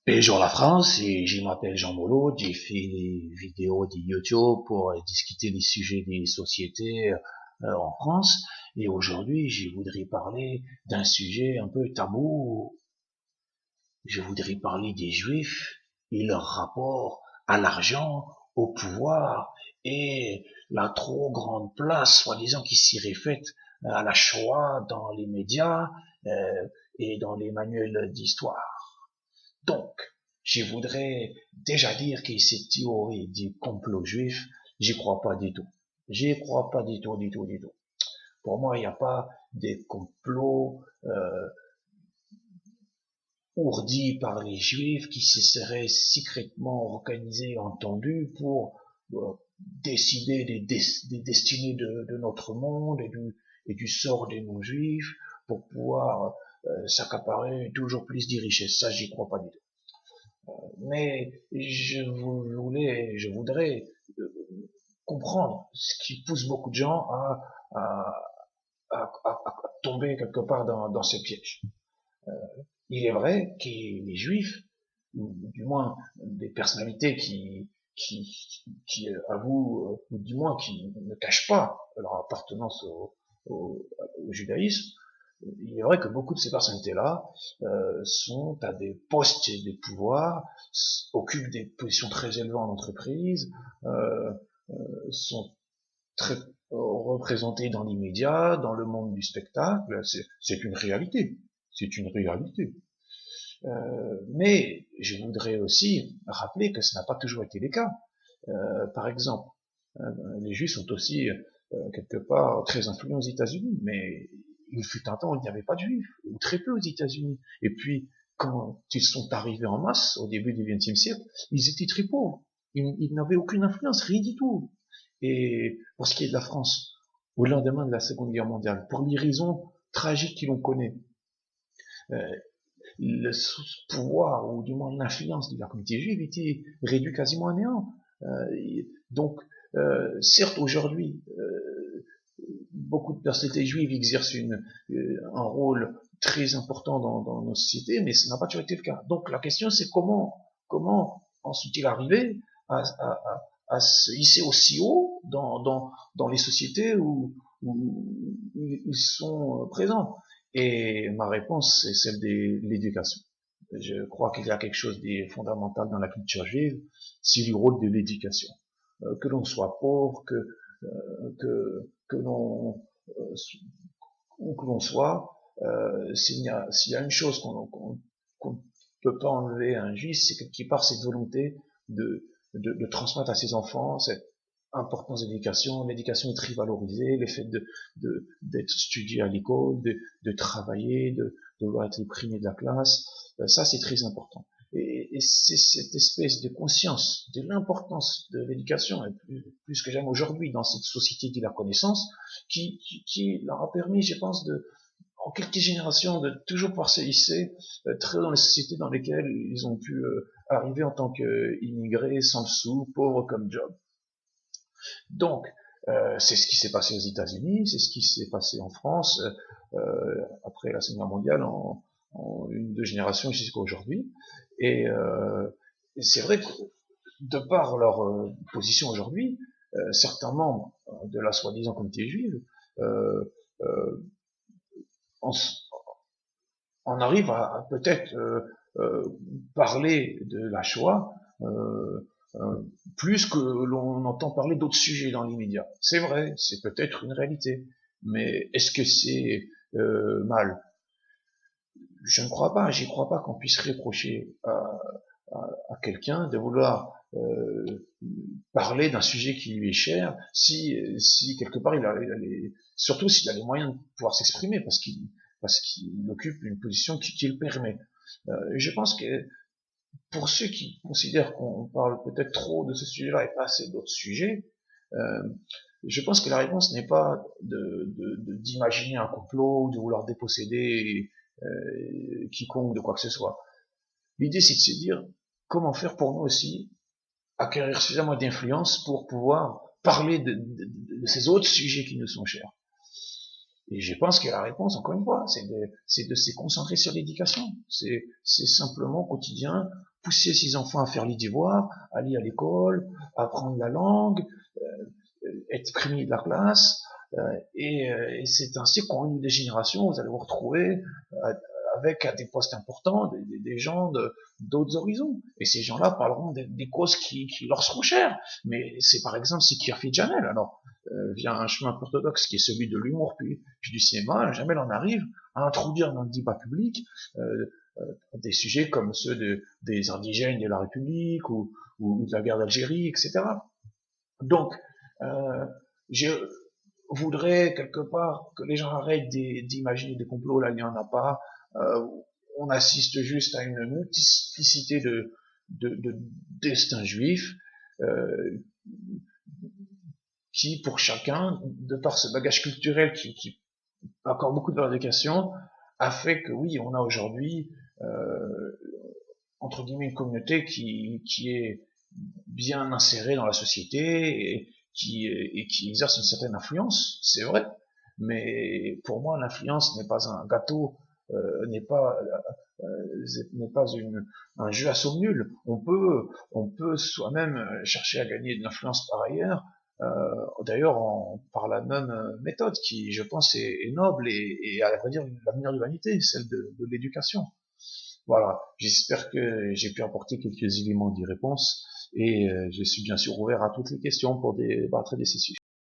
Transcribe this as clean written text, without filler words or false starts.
Bonjour la France, et je m'appelle Jean Molot, j'ai fait des vidéos de YouTube pour discuter des sujets des sociétés en France, et aujourd'hui je voudrais parler d'un sujet un peu tabou. Je voudrais parler des Juifs et leur rapport à l'argent, au pouvoir et la trop grande place, soi-disant, qui s'y est faite à la Shoah dans les médias et dans les manuels d'histoire. Donc, je voudrais déjà dire que cette théorie du complot juif, j'y crois pas du tout. J'y crois pas du tout, du tout, du tout. Pour moi, il n'y a pas de complot ourdi par les juifs qui se seraient secrètement organisés, entendus pour décider des destinées de notre monde et du sort de nos juifs pour pouvoir s'accaparer toujours plus de richesses. Ça, j'y crois pas du tout. Mais je voudrais comprendre ce qui pousse beaucoup de gens à, à tomber quelque part dans ce piège. Il est vrai que les Juifs, ou du moins des personnalités qui avouent, ou du moins qui ne cachent pas leur appartenance au judaïsme, il est vrai que beaucoup de ces personnalités-là sont à des postes de pouvoir, occupent des positions très élevées en entreprise, euh, sont très représentés dans les médias, dans le monde du spectacle. C'est une réalité. C'est une réalité. Mais je voudrais aussi rappeler que ça n'a pas toujours été le cas. Par exemple, euh, les Juifs sont aussi quelque part très influents aux États-Unis, mais il fut un temps où il n'y avait pas de Juifs, ou très peu aux États-Unis. Et puis, quand ils sont arrivés en masse au début du XXe siècle, ils étaient très pauvres. Ils n'avaient aucune influence, rien du tout. Et pour ce qui est de la France, au lendemain de la Seconde Guerre mondiale, pour les raisons tragiques que l'on connaît, euh, le pouvoir, ou du moins l'influence de la communauté juive était réduit quasiment à néant. Donc, certes, aujourd'hui, beaucoup de personnalités juives exercent un rôle très important dans nos sociétés, mais ça n'a pas toujours été le cas. Donc, la question, c'est comment en sont-ils arrivés à se hisser aussi haut dans les sociétés où ils sont présents. Et ma réponse, c'est celle de l'éducation. Je crois qu'il y a quelque chose de fondamental dans la culture juive, c'est le rôle de l'éducation. Que l'on soit pauvre, que l'on où que l'on soit, s'il y a une chose qu'on ne peut pas enlever à un juif, c'est quelque part cette volonté de transmettre à ses enfants cette importance de l'éducation. L'éducation est très valorisée, le fait d'être étudié à l'école, de travailler, de vouloir être le premier de la classe, ça c'est très important. Et c'est cette espèce de conscience de l'importance de l'éducation, et plus que jamais aujourd'hui dans cette société de la connaissance, qui leur a permis, je pense, en quelques générations, de toujours pouvoir se hisser très dans les sociétés dans lesquelles ils ont pu arriver en tant qu'immigrés, sans sous, pauvres comme job. Donc, c'est ce qui s'est passé aux États-Unis, c'est ce qui s'est passé en France après la Seconde Guerre mondiale, en une, deux générations jusqu'à aujourd'hui. Et c'est vrai que de par leur position aujourd'hui, certains membres de la soi-disant communauté juive euh, euh, en, on arrive à peut-être parler de la Shoah euh, plus que l'on entend parler d'autres sujets dans les médias. C'est vrai, c'est peut-être une réalité, mais est-ce que c'est mal? Je ne crois pas, j'y crois pas qu'on puisse reprocher à quelqu'un de vouloir parler d'un sujet qui lui est cher si quelque part surtout s'il a les moyens de pouvoir s'exprimer parce qu'il occupe une position qui le permet. Je pense que pour ceux qui considèrent qu'on parle peut-être trop de ce sujet-là et pas assez d'autres sujets, euh, je pense que la réponse n'est pas d'imaginer un complot, de vouloir déposséder quiconque de quoi que ce soit. L'idée, c'est de se dire comment faire pour nous aussi acquérir suffisamment d'influence pour pouvoir parler de ces autres sujets qui nous sont chers. Et je pense que la réponse, encore une fois, c'est de se concentrer sur l'éducation. C'est simplement au quotidien pousser ses enfants à faire les devoirs, aller à l'école, apprendre la langue, être premier de la classe, et c'est ainsi qu'en une des générations, vous allez vous retrouver avec à des postes importants des gens d'autres horizons. Et ces gens-là parleront des causes qui leur seront chères. Mais c'est par exemple ce qui a fait Jamel. Alors, via un chemin orthodoxe qui est celui de l'humour puis du cinéma, Jamel en arrive à introduire dans le débat public des sujets comme ceux des indigènes de la République ou de la guerre d'Algérie, etc. Donc, je voudrais quelque part que les gens arrêtent d'imaginer des complots. Là, il n'y en a pas. Euh, on assiste juste à une multiplicité de destins juifs qui, pour chacun, de par ce bagage culturel qui a encore beaucoup de validation, a fait que oui, on a aujourd'hui entre guillemets une communauté qui est bien insérée dans la société et qui exerce une certaine influence, c'est vrai. Mais pour moi, l'influence n'est pas un gâteau, n'est pas un jeu à somme nulle. On peut soi-même chercher à gagner de l'influence par ailleurs, d'ailleurs par la même méthode qui, je pense, est noble et à vrai dire l'avenir de l'humanité, celle de l'éducation. Voilà, j'espère que j'ai pu apporter quelques éléments d'y réponse et je suis bien sûr ouvert à toutes les questions pour débattre de ces sujets.